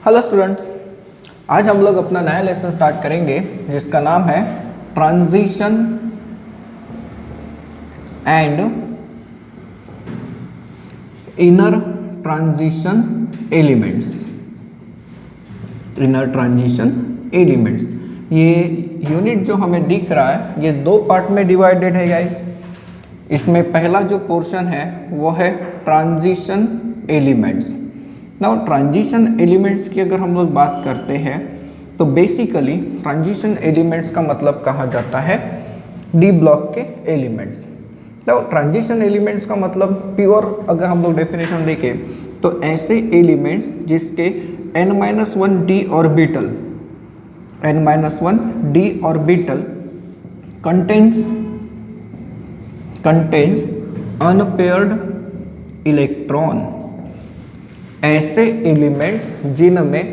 Hello students, आज हम लोग अपना नया लेसन स्टार्ट करेंगे जिसका नाम है transition and inner transition elements. Inner transition elements, ये यूनिट जो हमें दिख रहा है ये दो पार्ट में डिवाइडेड है गाइस। इसमें पहला जो पोर्शन है वो है transition elements. Now transition elements की अगर हम लोग बात करते हैं तो बेसिकली ट्रांजिशन एलिमेंट्स का मतलब कहा जाता है डी ब्लॉक के एलिमेंट्स। तो ट्रांजिशन एलिमेंट्स का मतलब प्योर अगर हम लोग डेफिनेशन देखें तो ऐसे एलिमेंट्स जिसके n-1 d orbital contains unpaired electron. ऐसे एलिमेंट्स जिनमें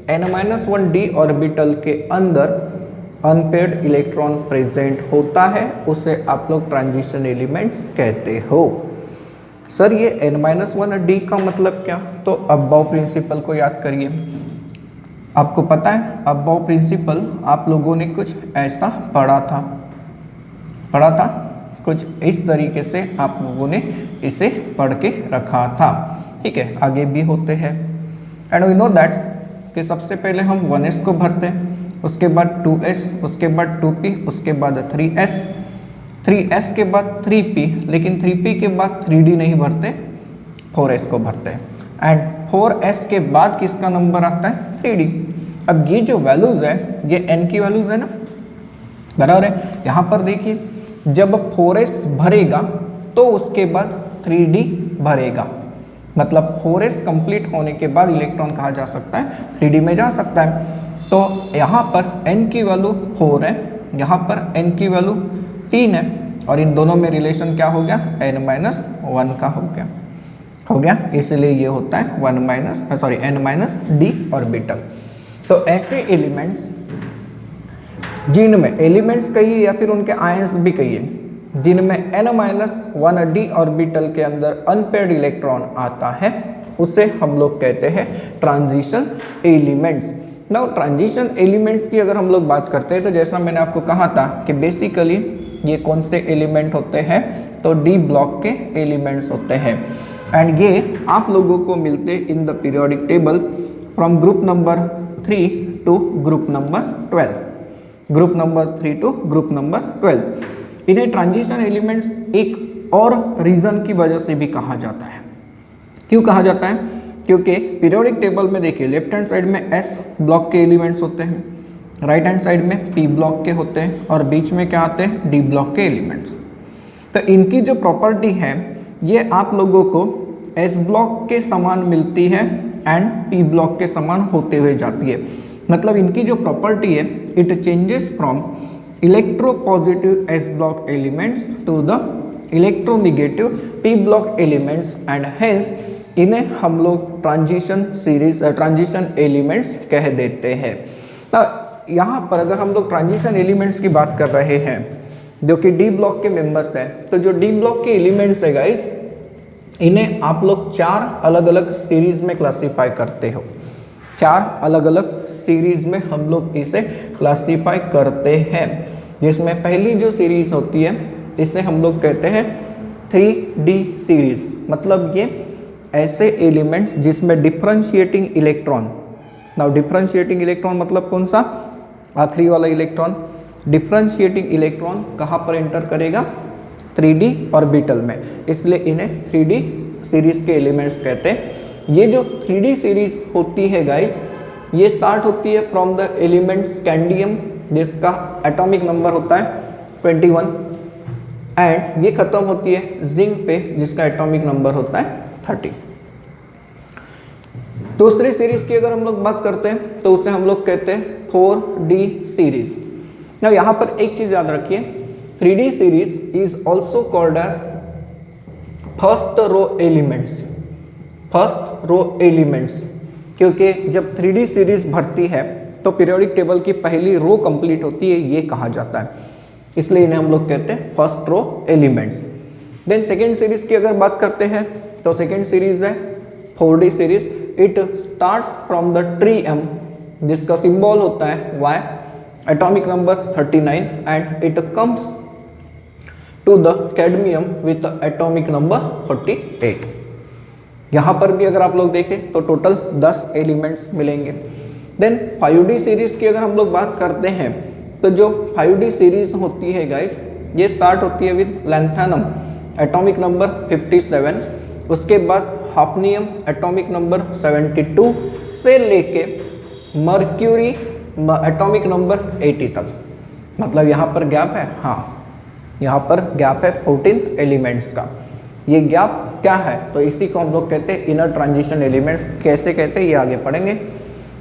n-1 d ऑर्बिटल के अंदर अनपेयर्ड इलेक्ट्रॉन प्रेजेंट होता है उसे आप लोग ट्रांजिशन एलिमेंट्स कहते हो। सर ये n-1 d का मतलब क्या? तो अबाव प्रिंसिपल को याद करिए। आपको पता है अबाव प्रिंसिपल आप लोगों ने कुछ ऐसा पढ़ा था कुछ इस तरीके से आप लोगों ने इसे पढ़ के रखा था, ठीक है। आगे भी होते हैं एंड वी नो दैट कि सबसे पहले हम 1s को भरते हैं, उसके बाद 2s, उसके बाद 2p, उसके बाद 3s के बाद 3p, लेकिन 3p के बाद 3d नहीं भरते, 4s को भरते हैं एंड 4s के बाद किसका नंबर आता है? 3d। अब ये जो वैल्यूज है ये n की वैल्यूज है ना, बराबर है। यहाँ पर देखिए जब 4s भरेगा तो उसके बाद 3d भरेगा, मतलब 4s कंप्लीट होने के बाद इलेक्ट्रॉन कहाँ जा सकता है? 3d में जा सकता है। तो यहाँ पर n की वैल्यू 4 है, यहाँ पर n की वैल्यू 3 है और इन दोनों में रिलेशन क्या हो गया? n-1 का हो गया, इसलिए ये होता है n-d ऑर्बिटल। तो ऐसे एलिमेंट्स जिनमें एलिमेंट्स कहिए या फिर उनके आयंस भी कहिए जिनमें n-1 d ऑर्बिटल के अंदर अनपेयर्ड इलेक्ट्रॉन आता है उसे हम लोग कहते हैं transition elements. Now transition elements की अगर हम लोग बात करते हैं तो जैसा मैंने आपको कहा था कि बेसिकली ये कौन से एलिमेंट होते हैं? तो डी ब्लॉक के एलिमेंट्स होते हैं एंड ये आप लोगों को मिलते in the periodic table from group number 3 to group number 12, group number 3 to group number 12। इन्हें ट्रांजिशन एलिमेंट्स एक और रीजन की वजह से भी कहा जाता है। क्यों कहा जाता है? क्योंकि पीरियोडिक टेबल में देखिए लेफ्ट हैंड साइड में s ब्लॉक के एलिमेंट्स होते हैं, राइट हैंड साइड में p ब्लॉक के होते हैं और बीच में क्या आते हैं? d ब्लॉक के एलिमेंट्स। तो इनकी जो प्रॉपर्टी है ये आप लोगों को s ब्लॉक के समान मिलती है एंड p ब्लॉक के समान होते हुए जाती है। मतलब इनकी जो प्रॉपर्टी है it changes from electropositive s block elements to the electronegative p block elements and hence इन्हें हम लोग ट्रांजिशन एलिमेंट्स कह देते हैं। तो यहाँ पर अगर हम लोग ट्रांजिशन एलिमेंट्स की बात कर रहे हैं जो कि डी ब्लॉक के मेंबर्स हैं, तो जो डी ब्लॉक के एलिमेंट्स है गाइस इन्हें आप लोग 4 अलग अलग सीरीज में क्लासीफाई करते हो। 4 अलग अलग सीरीज में हम लोग इसे क्लासीफाई करते हैं, जिसमें पहली जो सीरीज होती है इसे हम लोग कहते हैं 3D सीरीज। मतलब ये ऐसे एलिमेंट्स जिसमें differentiating electron, now differentiating electron मतलब कौन सा? आखिरी वाला इलेक्ट्रॉन। डिफरेंशिएटिंग इलेक्ट्रॉन कहाँ पर एंटर करेगा? 3D ऑर्बिटल में, इसलिए इन्हें 3D सीरीज के एलिमेंट्स कहते हैं। ये जो 3D सीरीज होती है गाइस ये स्टार्ट होती है फ्रॉम द एलिमेंट स्कैंडियम जिसका एटॉमिक नंबर होता है 21 एंड ये खत्म होती है जिंक पे जिसका एटॉमिक नंबर होता है 30। दूसरी सीरीज की अगर हम लोग बात करते हैं तो उसे हम लोग कहते हैं 4D सीरीज। अब यहाँ पर एक चीज याद रखिए, 3D series is also called as first row elements, क्योंकि जब 3D सीरीज भरती है तो पीरियोडिक टेबल की पहली रो कंप्लीट होती है, ये कहा जाता है, इसलिए इन्हें हम लोग कहते हैं first row elements. Then second series की अगर बात करते हैं तो सेकेंड सीरीज है 4D series it starts from the yttrium जिसका सिंबल होता है Y, atomic number 39 and it comes to the cadmium with atomic number 48। यहाँ पर भी अगर आप लोग देखें तो टोटल 10 एलिमेंट्स मिलेंगे। देन 5D सीरीज की अगर हम लोग बात करते हैं तो जो 5D सीरीज होती है गाइस, ये स्टार्ट होती है विद लैंथेनम एटॉमिक नंबर 57, उसके बाद हाफनियम एटॉमिक नंबर 72 से लेके मर्क्यूरी एटॉमिक नंबर 80 तक। मतलब यहाँ पर गैप है, हाँ यहाँ पर गैप है 14 एलिमेंट्स का। ये गैप क्या है तो इसी को हम लोग कहते हैं इनर ट्रांजिशन एलिमेंट्स। कैसे कहते हैं ये आगे पढ़ेंगे।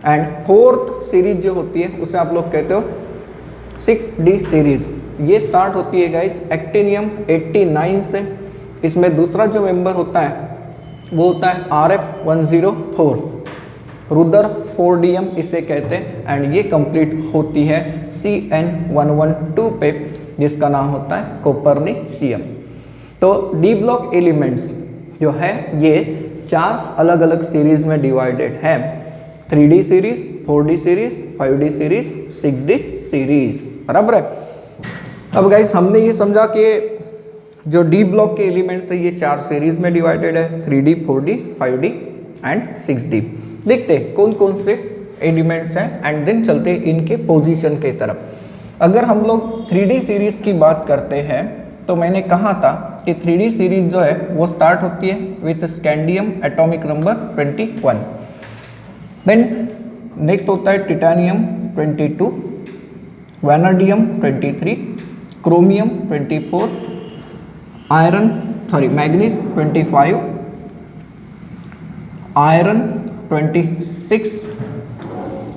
एंड फोर्थ सीरीज जो होती है उसे आप लोग कहते हो 6D सीरीज। ये स्टार्ट होती है गाइस एक्टिनियम 89 से। इसमें दूसरा जो मेंबर होता है वो होता है RF104, रुदरफोर्डियम इसे कहते हैं। एंड ये कंप्लीट होती है CN112 पे जिसका नाम होता है कोपर्निशियम। तो डी ब्लॉक एलिमेंट्स जो है ये 4 अलग अलग सीरीज में डिवाइडेड है। 3D series, 4D series, 5D series, 6D series, बराबर है। अब गाइस हमने ये समझा कि जो डी ब्लॉक के एलिमेंट्स है ये 4 सीरीज में डिवाइडेड है, 3D, 4D, 5D and 6D। देखते हैं कौन कौन से एलिमेंट्स हैं एंड देन चलते हैं इनके पोजीशन के तरफ। अगर हम लोग 3D सीरीज की बात करते हैं तो मैंने कहा था कि 3D सीरीज जो है वो स्टार्ट होती है with scandium atomic number 21। Then next होता है titanium 22, vanadium 23, chromium 24, manganese 25, iron 26,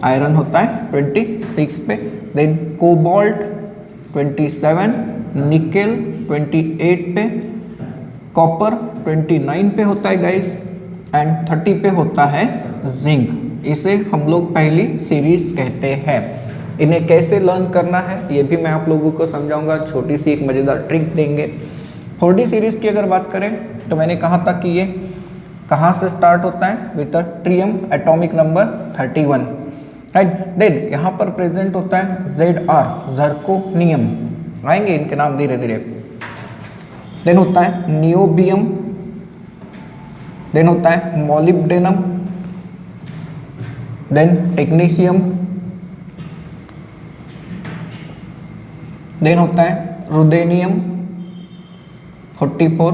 iron होता है 26 पे। देन कोबाल्ट 27, निकेल 28 पे, कॉपर 29 पे होता है गाइस एंड 30 पे होता है जिंक। इसे हम लोग पहली सीरीज कहते हैं। इन्हें कैसे लर्न करना है ये भी मैं आप लोगों को समझाऊंगा, छोटी सी एक मज़ेदार ट्रिक देंगे। 4D सीरीज की अगर बात करें तो मैंने कहा था कि ये कहाँ से स्टार्ट होता है with yttrium atomic number 31, right. Then यहाँ पर प्रेजेंट होता है ZR, जर्कोनियम, आएंगे इनके नाम धीरे धीरे। देन होता है नियोबियम, देन होता है मोलिब्डेनम, देन टेक्नीशियम, देन होता है रुदेनियम 44,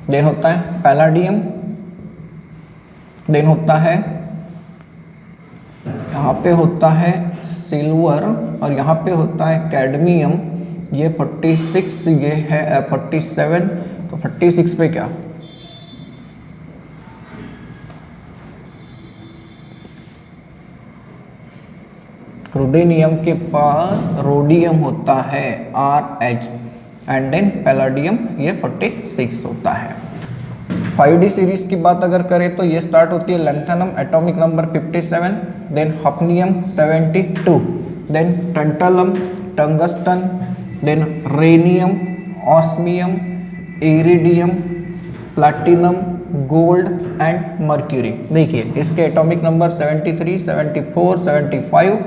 देन होता है पैलाडियम, देन होता है यहाँ पे होता है सिल्वर और यहाँ पे होता है कैडमियम। ये 46, ये है 47, तो 46 पे क्या रुदेनियम के पास रोडियम होता है RH एंड देन पैलाडियम ये 46 होता है। 5D सीरीज की बात अगर करें तो ये स्टार्ट होती है lanthanum atomic number 57, then hafnium 72, then tantalum, tungsten, then rhenium, osmium, iridium, platinum, gold and mercury. देखिए इसके एटॉमिक नंबर 73, 74, 75,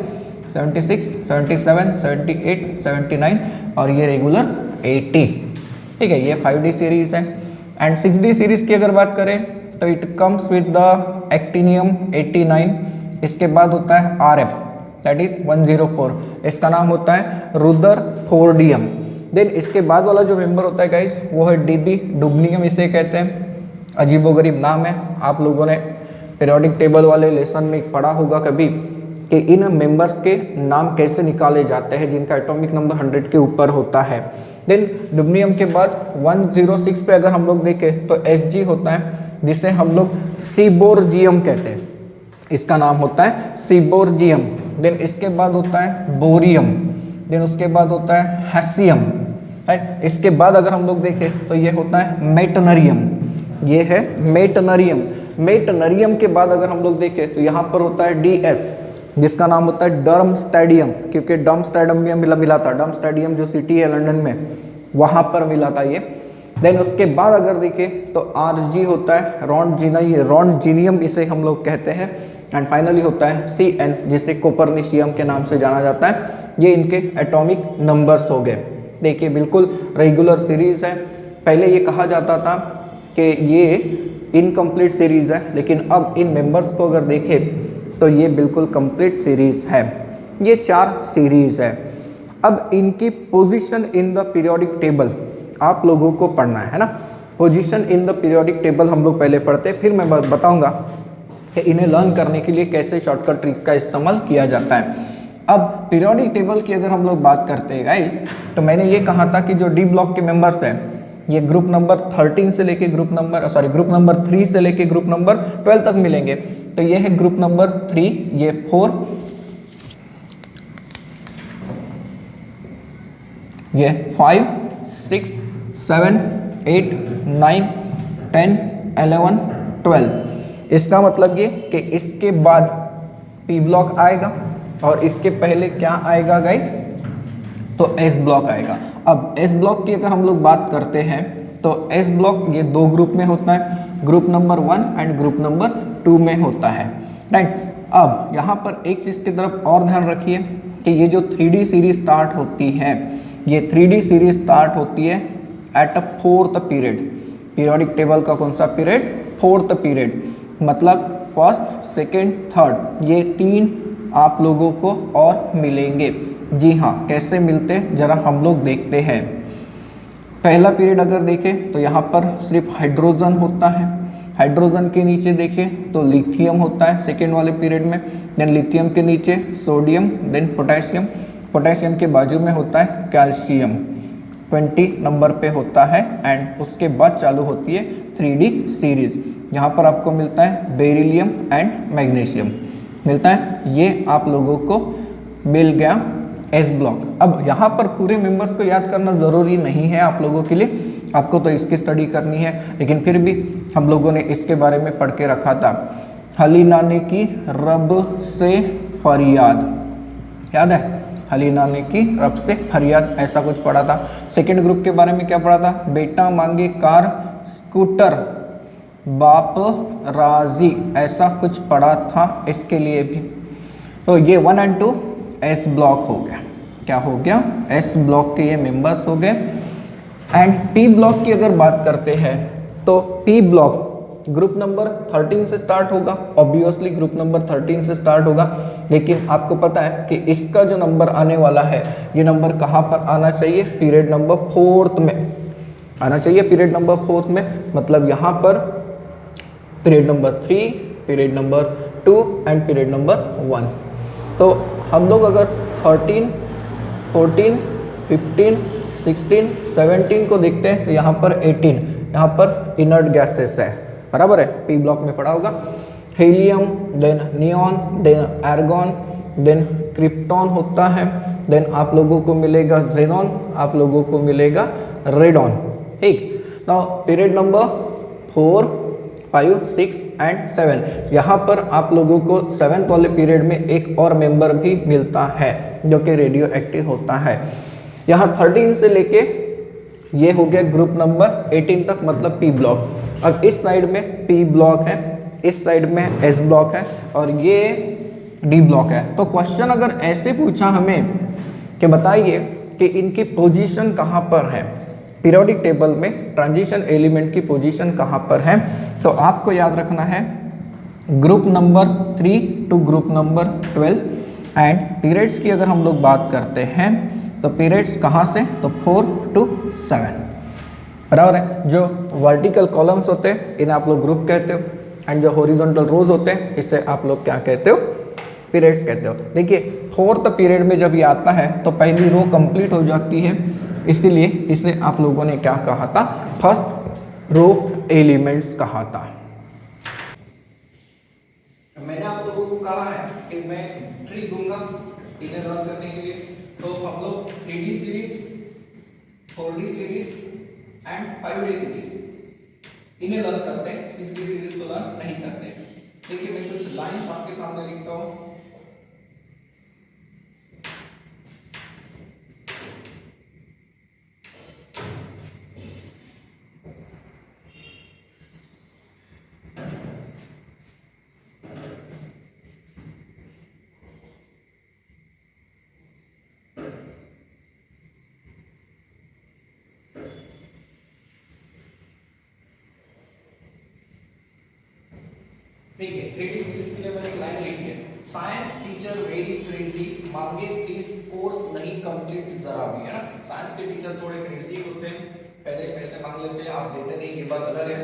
76, 77, 78, 79 और ये रेगुलर 80। ठीक है, ये 5D सीरीज है। एंड 6D सीरीज की अगर बात करें तो it comes with the actinium 89, इसके बाद होता है RF दैट इज 104, इसका नाम होता है रुदरफोर्डियम। देन इसके बाद वाला जो मेंबर होता है गाइस वो है DB, डुबनियम इसे कहते हैं। अजीबोगरीब नाम है, आप लोगों ने पीरियोडिक टेबल वाले लेसन में पढ़ा होगा कभी कि इन मेंबर्स के नाम कैसे निकाले जाते हैं जिनका एटॉमिक नंबर 100 के ऊपर होता है। देन डुबनियम के बाद 106 पे अगर हम लोग देखें तो Sg होता है जिसे हम लोग सीबोर्जियम कहते हैं, इसका नाम होता है सीबोर्जियम। देन इसके बाद होता है बोरियम, देन उसके बाद होता है हैसियम, राइट। इसके बाद अगर हम लोग देखें तो ये होता है मेटनरियम, ये है मेटनरियम। मेटनरियम के बाद अगर हम लोग देखें तो यहाँ पर होता है DS जिसका नाम होता है डर्मस्टैडियम, क्योंकि डर्मस्टैडियम भी मिला था। डर्मस्टैडियम जो सिटी है लंदन में वहाँ पर मिला था ये। देन उसके बाद अगर देखें तो Rg होता है रॉन्जीनियम इसे हम लोग कहते हैं। एंड फाइनली होता है Cn जिसे कोपरनिशियम के नाम से जाना जाता है। ये इनके एटॉमिक नंबर्स हो गए। देखिए बिल्कुल रेगुलर सीरीज है। पहले ये कहा जाता था कि ये इनकम्प्लीट सीरीज है, लेकिन अब इन मेंबर्स को अगर देखें तो ये बिल्कुल कंप्लीट सीरीज है। ये 4 सीरीज है। अब इनकी position in the periodic table आप लोगों को पढ़ना है ना। Position in the periodic table हम लोग पहले पढ़ते हैं, फिर मैं बताऊंगा कि इन्हें लर्न करने के लिए कैसे शॉर्टकट ट्रिक का इस्तेमाल किया जाता है। अब पीरियोडिक टेबल की अगर हम लोग बात करते हैं गाइस, तो मैंने ये कहा था कि जो डी ब्लॉक के मेंबर्स हैं ये ग्रुप नंबर 13 से लेके ग्रुप नंबर 3 से लेके ग्रुप नंबर 12 तक मिलेंगे। तो ये है ग्रुप नंबर 3, ये 4, ये 5, 6, 7, 8, 9, 10, 11, 12। इसका मतलब ये कि इसके बाद पी ब्लॉक आएगा और इसके पहले क्या आएगा गाइस, तो एस ब्लॉक आएगा। अब एस ब्लॉक की अगर हम लोग बात करते हैं तो एस ब्लॉक ये 2 ग्रुप में होता है, group number 1 and group number 2 में होता है, राइट। अब यहाँ पर एक चीज़ की तरफ और ध्यान रखिए कि ये जो 3D सीरीज स्टार्ट होती है, ये 3D सीरीज स्टार्ट होती है at a 4th period. Periodic table का कौन सा पीरियड, 4th पीरियड, मतलब फर्स्ट, सेकेंड, थर्ड, ये 3 आप लोगों को और मिलेंगे। जी हाँ, कैसे मिलते हैं जरा हम लोग देखते हैं। पहला पीरियड अगर देखें तो यहाँ पर सिर्फ हाइड्रोजन होता है, हाइड्रोजन के नीचे देखें तो लिथियम होता है सेकेंड वाले पीरियड में, देन लिथियम के नीचे सोडियम, देन पोटेशियम, पोटेशियम के बाजू में होता है कैल्शियम 20 नंबर पे होता है। एंड उसके बाद चालू होती है 3D सीरीज। यहाँ पर आपको मिलता है बेरिलियम एंड मैग्नीशियम मिलता है। ये आप लोगों को मिल गया एस ब्लॉक। अब यहाँ पर पूरे मेंबर्स को याद करना ज़रूरी नहीं है आप लोगों के लिए, आपको तो इसकी स्टडी करनी है, लेकिन फिर भी हम लोगों ने इसके बारे में पढ़ के रखा था। हलीना ने की रब से फरियाद, याद है, हलीना ने की रब से फरियाद, ऐसा कुछ पढ़ा था। सेकेंड ग्रुप के बारे में क्या पढ़ा था, बेटा मांगे कार स्कूटर बाप राजी, ऐसा कुछ पढ़ा था इसके लिए भी। तो ये 1 एंड 2 एस ब्लॉक हो गया। क्या हो गया, एस ब्लॉक के ये मेंबर्स हो गए। एंड पी ब्लॉक की अगर बात करते हैं तो पी ब्लॉक ग्रुप नंबर 13 से स्टार्ट होगा, ऑब्वियसली ग्रुप नंबर 13 से स्टार्ट होगा, लेकिन आपको पता है कि इसका जो नंबर आने वाला है ये नंबर कहाँ पर आना चाहिए, पीरियड नंबर 4th में आना चाहिए। पीरियड नंबर 4th में मतलब यहाँ पर period number 3, period number 2 and period number 1। तो हम लोग अगर 13, 14, 15, 16, 17 को देखते हैं तो यहाँ पर 18, यहाँ पर इनर्ट गैसेस है, बराबर है, पी ब्लॉक में पड़ा होगा। Helium, then neon, then argon, then krypton होता है, देन आप लोगों को मिलेगा जेनॉन, आप लोगों को मिलेगा रेडॉन, ठीक। नाउ पीरियड नंबर 4, 5, 6 एंड 7, यहाँ पर आप लोगों को 7th वाले पीरियड में एक और मेंबर भी मिलता है जो कि रेडियो एक्टिव होता है। यहाँ 13 से लेके ये हो गया ग्रुप नंबर 18 तक, मतलब पी ब्लॉक। अब इस साइड में पी ब्लॉक है, इस साइड में एस ब्लॉक है और ये डी ब्लॉक है। तो क्वेश्चन अगर ऐसे पूछा हमें कि बताइए कि इनकी पोजीशन कहाँ पर है, पीरियोडिक टेबल में ट्रांजिशन एलिमेंट की पोजीशन कहाँ पर है, तो आपको याद रखना है group number 3 to group number 12। And periods की अगर हम लोग बात करते हैं तो पीरियड्स कहाँ से, तो 4 to 7, बराबर है। जो वर्टिकल कॉलम्स होते हैं इन्हें आप लोग ग्रुप कहते हो, एंड जो हॉरिजॉन्टल रोज होते हैं इसे आप लोग क्या कहते हो, पीरियड्स कहते हो। देखिए 4th पीरियड में जब ये आता है तो पहली रो कंप्लीट हो जाती है, इसीलिए इसे आप लोगों ने क्या कहा था, फर्स्ट रो एलिमेंट्स कहा था। मैंने आप लोगों को कहा है कि मैं ट्रिक दूंगा इन्हें लर्न करने के लिए, तो हम लोग 3D series, 4D series and 5D series इन्हें लर्न करते हैं, 6D सीरीज को लर्न नहीं करते। देखिए मैं कुछ लाइंस आपके सामने लिखता हूँ। ठीक है, 3D सीरीज के लिए मैंने एक लाइन लिखी है, साइंस टीचर वेरी क्रेजी, मांगे 30 कोर्स नहीं कंप्लीट जरा भी, है ना। साइंस के टीचर थोड़े क्रेजी होते हैं, पहले पैसे मांग लेते हैं, आप देते नहीं, ये बात अलग है।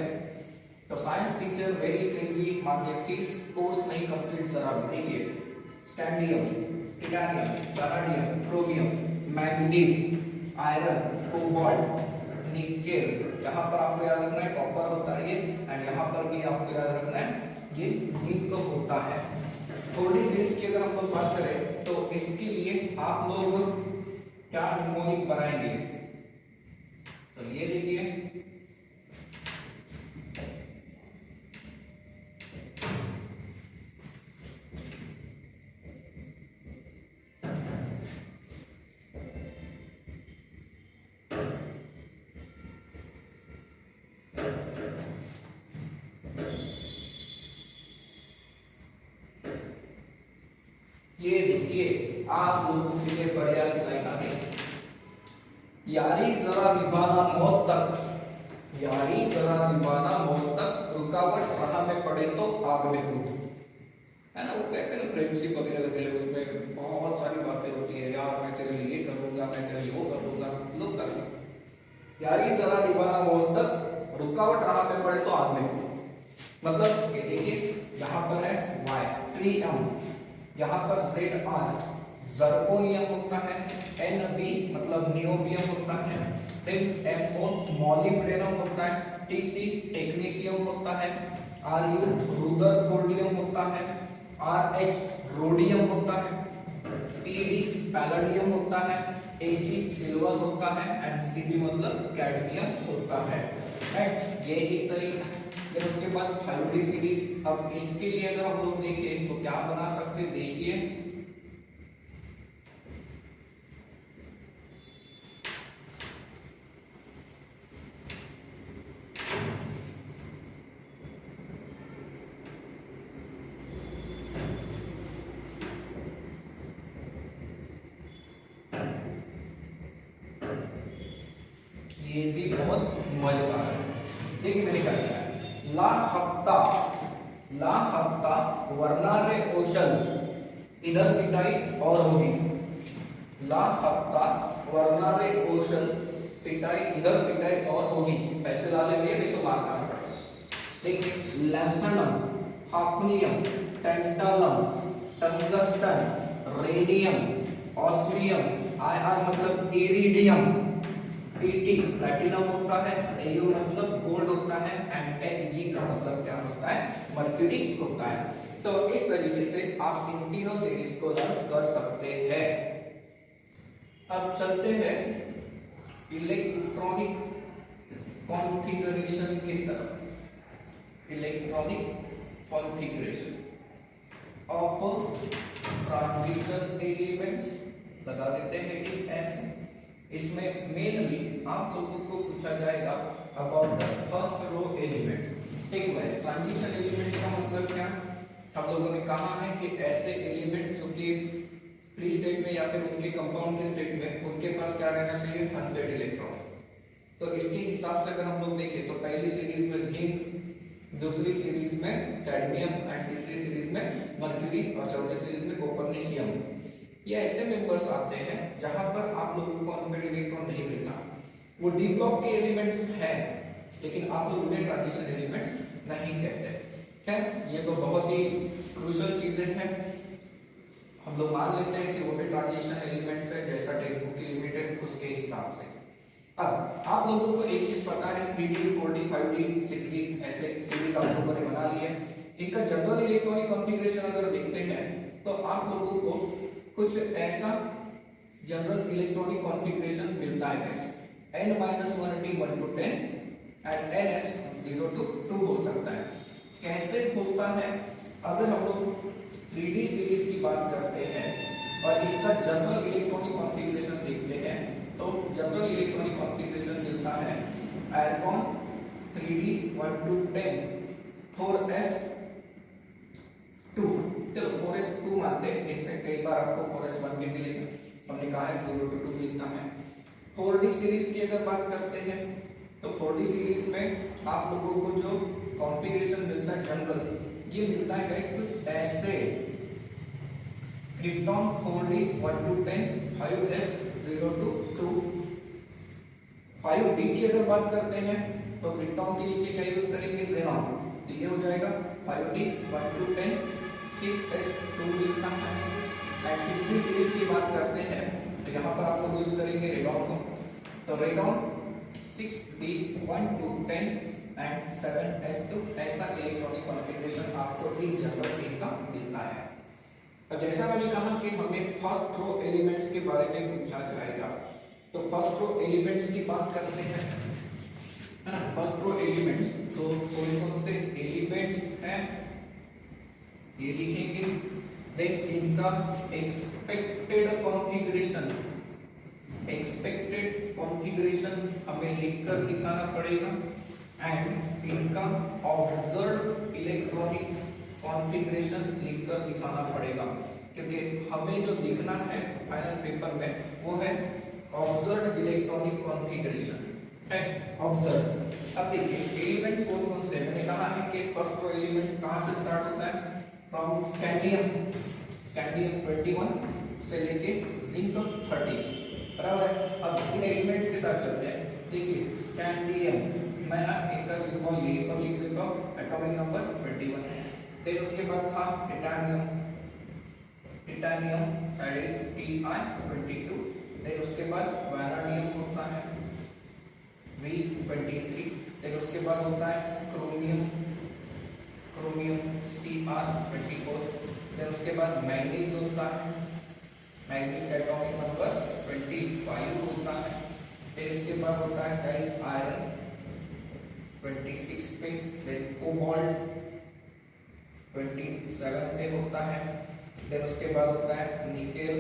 तो साइंस टीचर वेरी क्रेजी, मांगे 30 कोर्स नहीं कंप्लीट जरा भी। देखिए, scandium, titanium, vanadium, chromium, manganese, iron, cobalt, nickel, यहाँ पर आपको याद रखना है कॉपर होता है ये, एंड यहाँ पर भी आपको याद रखना है ये जिंक होता है। थोड़ी सीरीज की अगर हम लोग बात करें तो इसके लिए आप लोग क्या निमोनिक बनाएंगे, तो ये देखिए, ये देखिए आप लोगों के लिए बढ़िया सी लाइन आ गई, यारी जरा निभाना मौत तक, यारी जरा निभाना मौत तक, रुकावट राह में पड़े तो आग में कूद, है ना। वो कहते हैं फ्रेंडशिप वगैरह वगैरह, उसमें बहुत सारी बातें होती है, यार मैं तेरे लिए ये कर दूंगा, मैं तेरे लिए वो कर दूंगा, लोग करें। यारी जरा निभाना मौत तक, रुकावट राह में पड़े तो आग में कूद। मतलब ये देखिए, यहाँ पर है वाई, ट्रियम, यहाँ पर ZR जर्कोनियम होता है, NB मतलब नियोबियम होता है, फिर MO मॉलिब्डेनम होता है, TC टेक्नीशियम होता है, RU रुदरफोर्डियम होता है, RH रोडियम होता है, PD पैलेडियम होता है, AG सिल्वर होता है, एंड CD मतलब कैडमियम होता है। राइट, ये एक तरीका। फिर उसके बाद 5D सीरीज, अब इसके लिए अगर हम लोग देखें तो क्या बना सकते हैं, देखिए, ये भी बहुत मजेदार है। देखिए मैंने क्या लिखा है, ला हफ्ता, ला हफ्ता वर्नारे ओशल, इधर पिटाई और होगी, ला हफ्ता वर्नारे ओशल, पिटाई इधर पिटाई और होगी, पैसे ला लेंगे नहीं तो मार खाना पड़ेगा। देखिए, lanthanum, hafnium, tantalum, tungsten, radium, osmium, IR मतलब इरिडियम, PT प्लैटिनम होता है, AU मतलब गोल्ड होता है, एंड HG का मतलब क्या होता है, मर्क्यूरी होता है। तो इस तरीके से आप इन तीनों सीरीज को लर्न कर सकते हैं। अब चलते हैं इलेक्ट्रॉनिक कॉन्फ़िगरेशन की तरफ। Electronic configuration of transition elements, लगा देते हैं हेडिंग ऐसे। इसमें मेनली आप लोगों को पूछा जाएगा about the first row element. ठीक है, ट्रांजिशन एलिमेंट का मतलब क्या, हम लोगों ने कहा है कि ऐसे एलिमेंट जो कि फ्री स्टेट में या फिर उनके कंपाउंड के स्टेट में उनके पास क्या रहना चाहिए, अनपेयर्ड इलेक्ट्रॉन। तो इसके हिसाब से अगर हम लोग देखें तो पहली सीरीज में जिंक, दूसरी सीरीज में कैडमियम, एंड तीसरी सीरीज में मर्क्यूरी, और चौथी सीरीज में कॉपरनिशियम। ये ऐसे मेंबर्स आते हैं जहां पर आप लोगों को अनपेयर्ड इलेक्ट्रॉन नहीं मिलता, वो डी ब्लॉक के एलिमेंट्स हैं, लेकिन आप लोग उन्हें ट्रांजिशन एलिमेंट्स नहीं कहते। खैर, ये तो बहुत ही क्रूशियल चीजें हैं, हम लोग मान लेते हैं कि वो भी ट्रांजिशन एलिमेंट्स है, जैसा टेक्स्ट बुक की लिमिट है उसके हिसाब से। अब आप लोगों को एक चीज पता है, 3D, 4D, 5D, 6D ऐसे सीरीज आप लोगों ने बना ली है। इनका जनरल इलेक्ट्रॉनिक कॉन्फ़िगरेशन अगर देखते हैं तो आप लोगों को कुछ ऐसा जनरल इलेक्ट्रॉनिक कॉन्फ़िगरेशन मिलता है, n-1d 1 to 10 and ns 0 to 2 हो सकता है। कैसे होता है, अगर हम लोग 3D सीरीज की बात करते हैं और इसका जनरल इलेक्ट्रॉनिक कॉन्फ़िगरेशन देखते हैं तो जनरल इलेक्ट्रॉनिक कॉन्फ़िगरेशन मिलता है एल्कोन 3d 1 to 10 4s2, चलो 4s2 मानते हैं, इनफैक्ट कई बार आपको 4s1 भी मिलेगा, हमने कहा है 0 to 2 मिलता है। 4D सीरीज की अगर बात करते हैं तो 4D सीरीज में आप लोगों को जो कॉन्फ़िगरेशन मिलता है जनरल, ये मिलता है गाइस कुछ ऐसे, krypton 4d 1 to 10, 5s 0 to 2। 5d की अगर बात करते हैं तो क्रिप्टॉन के नीचे क्या यूज करेंगे, ज़ेनॉन, तो ये हो जाएगा 5d 1 to 10, 6s 2d का है। एंड 6d सीरीज की बात करते हैं तो यहाँ पर आप लोग यूज करेंगे रेडॉन को, तो radon 6d 1 to 10 and 7s2। ऐसा इलेक्ट्रॉनिक कॉन्फ़िगरेशन आपको एक जनरल का मिलता है। अब जैसा मैंने कहा कि हमें फर्स्ट रो एलिमेंट्स के बारे में पूछा जाएगा, तो फर्स्ट रो एलिमेंट्स की बात करते हैं, है ना। फर्स्ट रो एलिमेंट्स तो कौन कौन से एलिमेंट्स हैं ये लिखेंगे। देन इनका एक्सपेक्टेड कॉन्फ़िगरेशन हमें लिखकर दिखाना पड़ेगा एंड इनका ऑब्जर्व्ड इलेक्ट्रॉनिक कॉन्फ़िगरेशन लिखकर दिखाना पड़ेगा, क्योंकि हमें जो लिखना है फाइनल पेपर में वो है ऑब्जर्व्ड इलेक्ट्रॉनिक कॉन्फ़िगरेशन, है ऑब्जर्व। अब देखिए एलिमेंट्स कौन कौन से, मैंने कहा है कि फर्स्ट रो एलिमेंट कहाँ से स्टार्ट होता है, फ्रॉम स्कैंडियम 21 से लेके जिंक 30, बराबर है। अब इन एलिमेंट्स के साथ चलते हैं। देखिए स्कैंडियम, मैं इनका सिंबल यही पर लिख देता हूँ, एटॉमिक नंबर 21 है। फिर उसके बाद था टिटानियम दैट इज Ti22। फिर उसके बाद वैनाडियम होता है V23। फिर उसके बाद होता है क्रोमियम Cr24। फिर उसके बाद मैंगनीज होता है, मैंगनीज का एटॉमिक नंबर 25 होता है। फिर इसके बाद होता है गाइस आयरन 26 पे, फिर कोबाल्ट 27 पे होता है। फिर उसके बाद होता है निकेल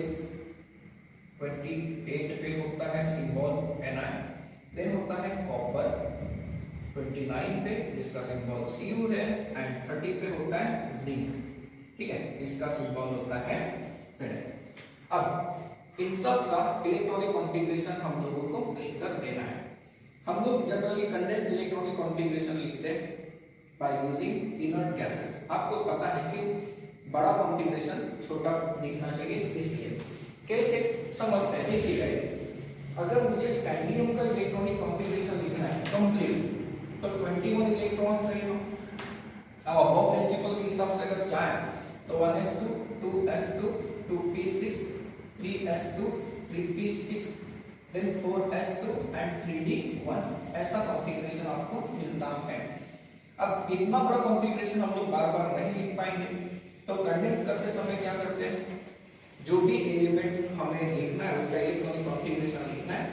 28 पे होता है, सिंबल Na। देन होता है कॉपर 29 पे जिसका सिंबल Cu है एंड 30 पे होता है जिंक, ठीक है, इसका सिंबल होता है Zn। अब इन सब का इलेक्ट्रॉनिक कॉन्फ़िगरेशन हम लोगों को लिखकर देना है। हम लोग जनरली कंडेंस इलेक्ट्रॉनिक कॉन्फ़िगरेशन लिखते हैं बाय यूजिंग इनर्ट गैसेस। आपको पता है कि बड़ा कॉन्फ़िगरेशन छोटा दिखना चाहिए, इसलिए कैसे समझते हैं। देखिए अगर मुझे स्कैंडियम का इलेक्ट्रॉनिक कॉन्फ़िगरेशन लिखना है कंप्लीट, तो 21 इलेक्ट्रॉन्स है। अब अबव प्रिंसिपल के हिसाब से अगर चाहे तो 1s2 2s2 2p6 3s2 3p6 then 4s2 and 3d1, ऐसा कॉन्फ़िगरेशन आपको मिलता है। अब इतना बड़ा कॉन्फ़िगरेशन हम लोग बार बार नहीं लिख पाएंगे, तो कंडेंस करते समय क्या करते हैं, जो भी एलिमेंट हमें लिखना है उसका इलेक्ट्रॉनिक कॉन्फ़िगरेशन लिखना है,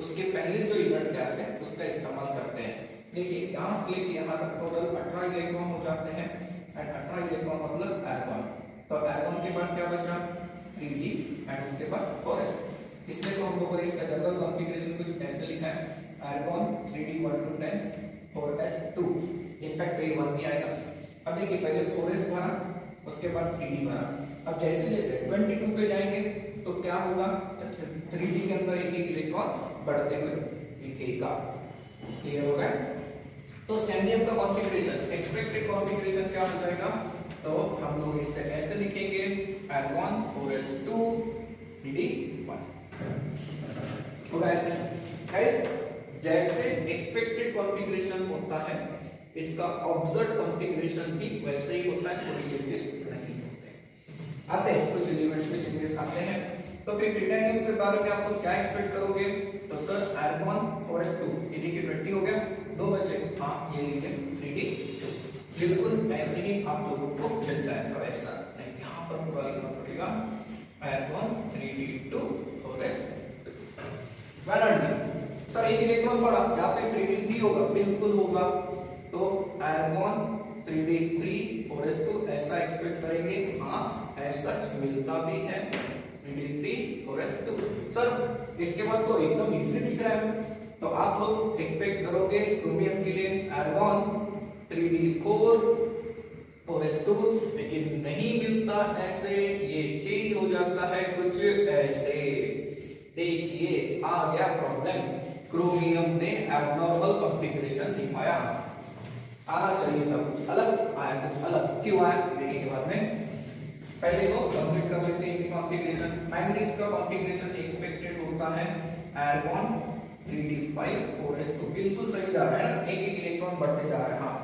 उसके पहले जो इनर्ट गैस है उसका इस्तेमाल करते हैं। देखिए यहाँ से लेके यहाँ तक टोटल 18 इलेक्ट्रॉन हो जाते हैं एंड 18 इलेक्ट्रॉन मतलब आर्गन। तो आर्गन के बाद क्या बचा 3d एंड उसके बाद 4s। इसलिए तो हम लोगों ने इसका जनरल कॉन्फ़िगरेशन कुछ ऐसे लिखा है, argon 3d 1 to 10 4s 2, in fact ये 1 भी आएगा। अब देखिए पहले 4s भरा उसके बाद 3d भरा। अब जैसे जैसे 22 पे जाएंगे तो क्या होगा, 3d के अंदर एक एक इलेक्ट्रॉन बढ़ते हुए दिखेगा। क्लियर हो रहा है। तो स्कैंडियम का कॉन्फ़िगरेशन एक्सपेक्टेड कॉन्फ़िगरेशन क्या हो जाएगा, तो हम लोग इसे ऐसे लिखेंगे आर्गन 4s2 3d1 होगा ऐसे। गाइस जैसे एक्सपेक्टेड कॉन्फ़िगरेशन होता है इसका ऑब्जर्व्ड कॉन्फ़िगरेशन भी वैसे ही होता है, कोई चेंजेस नहीं होते। आते हैं कुछ एलिमेंट्स में चेंजेस आते हैं। तो फिर टिटेनियम के बारे में आप लोग क्या एक्सपेक्ट करोगे, तो सर आर्गन 4s2 ये देखिए 20 हो गया, 2 बचे, हाँ ये लीजिए 3d2, बिल्कुल ऐसे ही आप लोगों को मिलता है। तो ऐसा नहीं, यहाँ पर पूरा लिखना पड़ेगा आर्गन 3d2 4s2। वैलेंटाइन सर एक इलेक्ट्रॉन पड़ा, यहाँ पे 3d3 होगा, बिल्कुल होगा। तो आर्गन 3d3 4s2 ऐसा एक्सपेक्ट करेंगे, हाँ ऐसा मिलता भी है 3d3 4s2। सर इसके बाद तो एकदम इजी दिख रहा है, तो आप लोग एक्सपेक्ट करोगे क्रोमियम के लिए आर्गन 3d4 4s2, लेकिन नहीं मिलता ऐसे, ये चेंज हो जाता है कुछ ऐसे। देखिए आ गया प्रॉब्लम, क्रोमियम ने एब्नॉर्मल कॉन्फ़िगरेशन दिखाया, आना चाहिए था कुछ अलग, आया कुछ अलग। क्यों आया देखेंगे बाद में। पहले तो कंप्लीट कर लेते हैं कॉन्फ़िगरेशन। मैग्नीज का कॉन्फ़िगरेशन एक्सपेक्टेड होता है आर्गन 3d5 4s, तो बिल्कुल सही जा रहा है ना, एक एक इलेक्ट्रॉन बढ़ते जा रहा है। हाँ,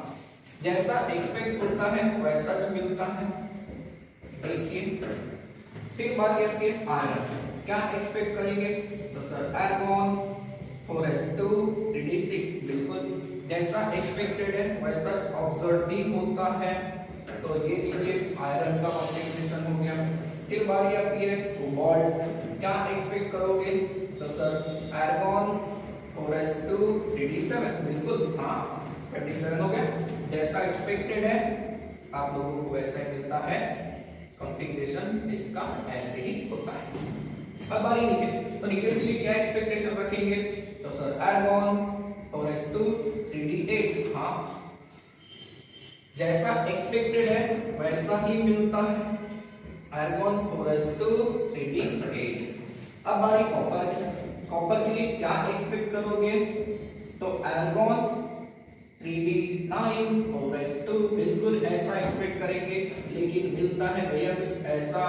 जैसा एक्सपेक्ट होता है वैसा ही मिलता है। देखिए फिर बात करते हैं आयरन, क्या एक्सपेक्ट करेंगे, तो सर आर्गन 4s2 3d6, बिल्कुल जैसा एक्सपेक्टेड है वैसा ऑब्जर्व भी होता है। तो ये लीजिए आयरन का कॉन्फ़िगरेशन हो गया। फिर बारी आती है कोबाल्ट, क्या एक्सपेक्ट करोगे, तो सर आर्गन 4s2 3d7, बिल्कुल हाँ 27 हो गया। जैसा एक्सपेक्टेड है आप लोगों को वैसा ही मिलता है, कॉन्फ़िगरेशन इसका ऐसे ही होता है। अब बारी निकल, तो निकल के लिए क्या एक्सपेक्टेशन रखेंगे, तो सर आर्गन 4s2 3d8, हाँ जैसा एक्सपेक्टेड है वैसा ही मिलता है, आर्गन 4s2 3d8। अब बारी कॉपर की, कॉपर के लिए क्या एक्सपेक्ट करोगे, तो आर्गन 3d9 4s2, बिल्कुल ऐसा एक्सपेक्ट करेंगे, लेकिन मिलता है भैया कुछ ऐसा,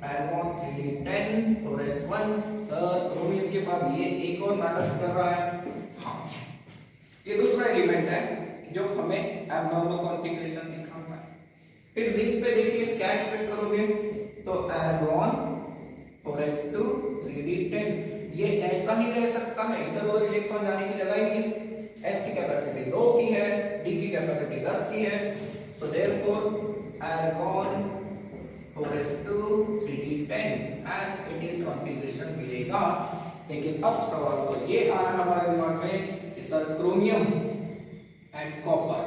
argon 3d10 4s1। Sir chromium के बाद ये एक और नाटक कर रहा है। हाँ, ये दूसरा एलिमेंट है जो हमें एब्नॉर्मल कॉन्फ़िगरेशन दिखाता है। फिर जिंक पे देखिए क्या एक्सपेक्ट करोगे, तो आर्गन 4s2 3d10, ये ऐसा ही रह सकता है, इधर उधर इलेक्ट्रॉन जाने की जगह ही नहीं। s की कैपेसिटी 2 की है, d की कैपेसिटी 10 की है, so therefore argon 4s2 3d10 as it is configuration मिलेगा। लेकिन अब सवाल तो ये आया हमारे दिमाग में कि सर क्रोमियम एंड कॉपर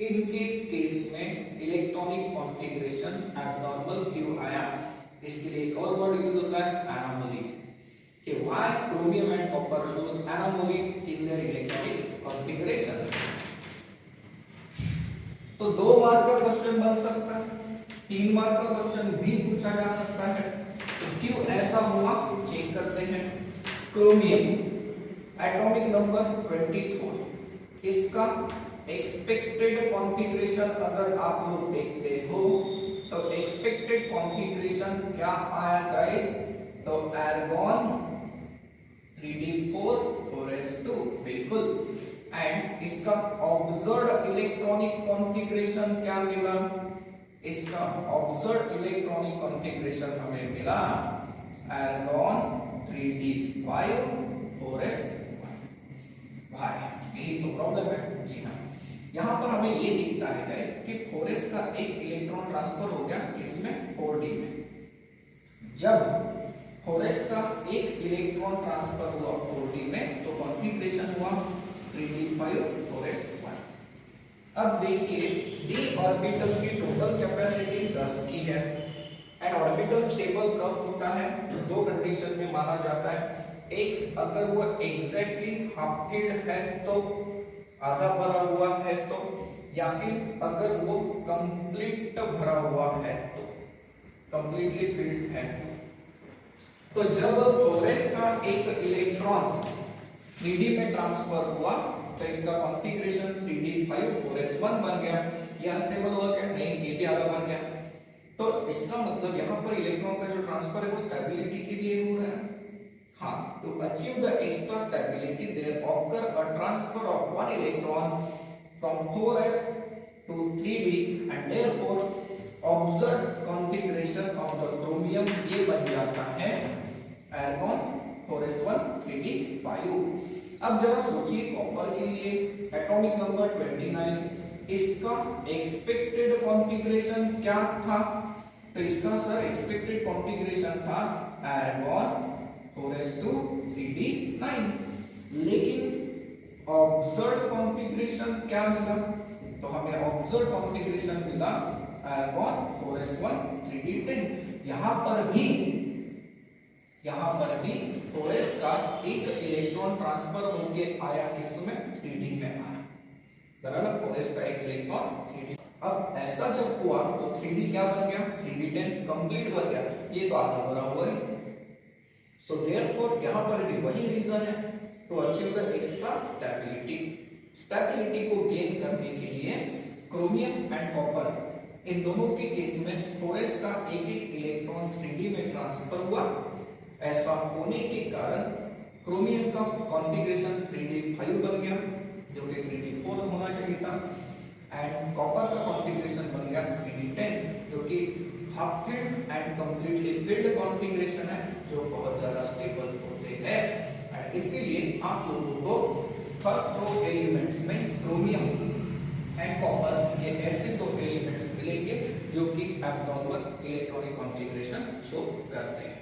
इनके केस में इलेक्ट्रॉनिक कॉन्फ़िगरेशन एब्नॉर्मल क्यों आया। इसके लिए एक और वर्ड यूज होता है एनोमली, कि why chromium and copper shows anomaly in their electronic configuration. तो 2 मार्क का क्वेश्चन बन सकता है, 3 मार्क का क्वेश्चन भी पूछा जा सकता है। तो क्यों ऐसा हुआ चेक करते हैं। क्रोमियम एटॉमिक नंबर 24, इसका एक्सपेक्टेड कॉन्फ़िगरेशन अगर आप लोग देखते हो तो एक्सपेक्टेड कॉन्फ़िगरेशन क्या आया गाइस, तो आर्गन 3d4 4s2, बिल्कुल। एंड इसका ऑब्जर्व्ड इलेक्ट्रॉनिक कॉन्फ़िगरेशन क्या मिला, इसका ऑब्जर्व्ड इलेक्ट्रॉनिक कॉन्फ़िगरेशन हमें मिला आर्गन 3d5 4s1। भाई यही तो प्रॉब्लम है। जी हाँ, यहाँ पर हमें ये दिखता है गाइस कि 4s का एक इलेक्ट्रॉन ट्रांसफर हो गया इसमें 4d में। जब 4s का एक इलेक्ट्रॉन ट्रांसफर हुआ 4d में तो कॉन्फ़िगरेशन हुआ 3d5 4s1। अब देखिए d ऑर्बिटल की टोटल कैपेसिटी 10 की है एंड ऑर्बिटल स्टेबल कब होता है, तो 2 कंडीशन में माना जाता है। एक, अगर वो एग्जैक्टली हाफ फिल्ड है तो आधा भरा हुआ है तो, या फिर अगर वो कंप्लीट भरा हुआ है तो, कंप्लीटली फिल्ड है। तो जब 4s का एक इलेक्ट्रॉन 3d में ट्रांसफर हुआ तो इसका कॉन्फ़िगरेशन 3d5 4s1 बन गया। यह स्टेबल हुआ क्या, नहीं ये भी आधा बन गया। तो इसका मतलब यहाँ पर इलेक्ट्रॉन का जो ट्रांसफर है वो स्टेबिलिटी के लिए हो रहा है। हाँ, to achieve the extra stability there occur a transfer of one electron from 4s to 3d and therefore observed configuration of the chromium ये बन जाता है argon 4s1 3d5। अब जरा सोचिए कॉपर के लिए एटॉमिक नंबर 29, इसका एक्सपेक्टेड कॉन्फ़िगरेशन क्या था, तो इसका सर एक्सपेक्टेड कॉन्फ़िगरेशन था argon 4s2 3d9, लेकिन ऑब्जर्व्ड कॉन्फ़िगरेशन क्या मिला, तो हमें ऑब्जर्व्ड कॉन्फ़िगरेशन मिला आर्गन 4s1 3d10। यहाँ पर भी 4s का एक इलेक्ट्रॉन ट्रांसफर होके आया किसमें, 3d में आया, बराबर। 4s का एक इलेक्ट्रॉन 3d। अब ऐसा जब हुआ तो 3d क्या बन गया, 3d10 कंप्लीट बन गया, ये तो आधा भरा हुआ है। सो देयरफॉर यहाँ पर भी वही रीजन है, to achieve the extra stability. Stability को गेन करने के लिए क्रोमियम एंड कॉपर इन दोनों के केस में 4s का एक एक इलेक्ट्रॉन 3d में ट्रांसफर हुआ। ऐसा होने के कारण क्रोमियम का कॉन्फ़िगरेशन 3d5 बन गया जो कि 3d4 होना चाहिए था, एंड कॉपर का कॉन्फ़िगरेशन बन गया 3d10 जो कि half filled and completely filled configuration है जो बहुत ज्यादा स्टेबल होते हैं। एंड इसीलिए आप लोगों को फर्स्ट दो एलिमेंट्स में क्रोमियम एंड कॉपर ये ऐसे दो एलिमेंट्स मिलेंगे जो कि एब्नॉर्मल इलेक्ट्रॉनिक कॉन्फ़िगरेशन शो करते हैं।